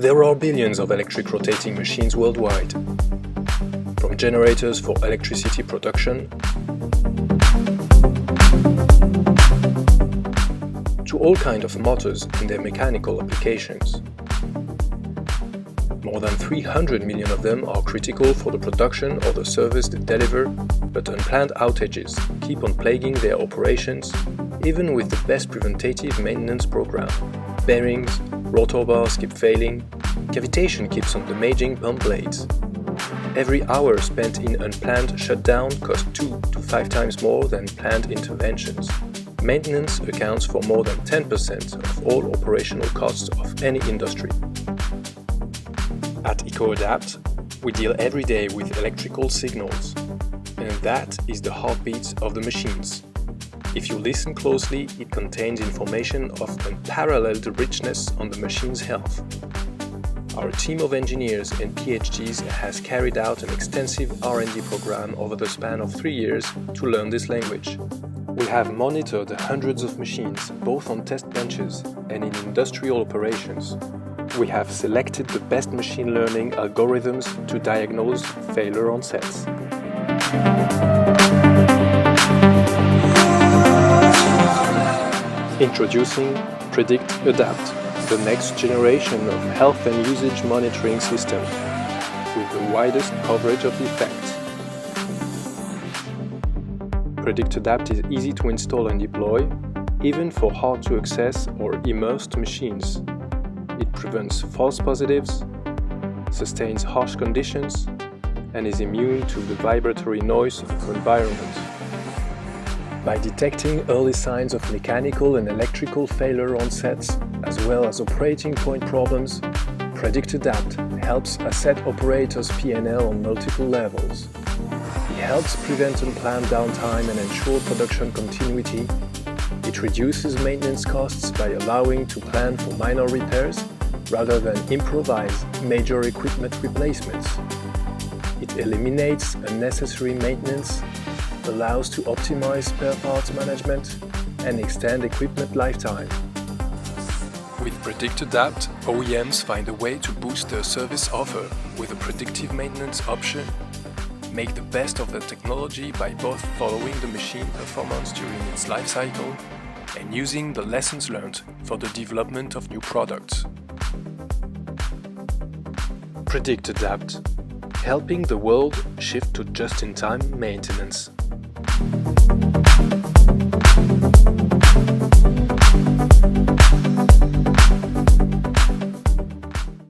There are billions of electric rotating machines worldwide, from generators for electricity production to all kinds of motors and their mechanical applications. More than 300 million of them are critical for the production or the service they deliver, but unplanned outages keep on plaguing their operations, even with the best preventative maintenance program. Bearings, rotor bars keep failing, cavitation keeps on damaging pump blades. Every hour spent in unplanned shutdown costs 2 to 5 times more than planned interventions. Maintenance accounts for more than 10% of all operational costs of any industry. At EcoAdapt, we deal every day with electrical signals, and that is the heartbeat of the machines. If you listen closely, it contains information of unparalleled richness on the machine's health. Our team of engineers and PhDs has carried out an extensive R&D program over the span of 3 years to learn this language. We have monitored hundreds of machines, both on test benches and in industrial operations. We have selected the best machine learning algorithms to diagnose failure onsets. Introducing Predict-Adapt, the next generation of health and usage monitoring system, with the widest coverage of effects. Predict-Adapt is easy to install and deploy, even for hard-to-access or immersed machines. It prevents false positives, sustains harsh conditions, and is immune to the vibratory noise of the environment. By detecting early signs of mechanical and electrical failure onsets, as well as operating point problems, Predict-Adapt helps asset operators' P&L on multiple levels. It helps prevent unplanned downtime and ensure production continuity. It reduces maintenance costs by allowing to plan for minor repairs rather than improvise major equipment replacements. It eliminates unnecessary maintenance, allows to optimize spare parts management, and extend equipment lifetime. With Predict-Adapt, OEMs find a way to boost their service offer with a predictive maintenance option, make the best of the technology by both following the machine performance during its life cycle and using the lessons learned for the development of new products. Predict-Adapt, helping the world shift to just-in-time maintenance.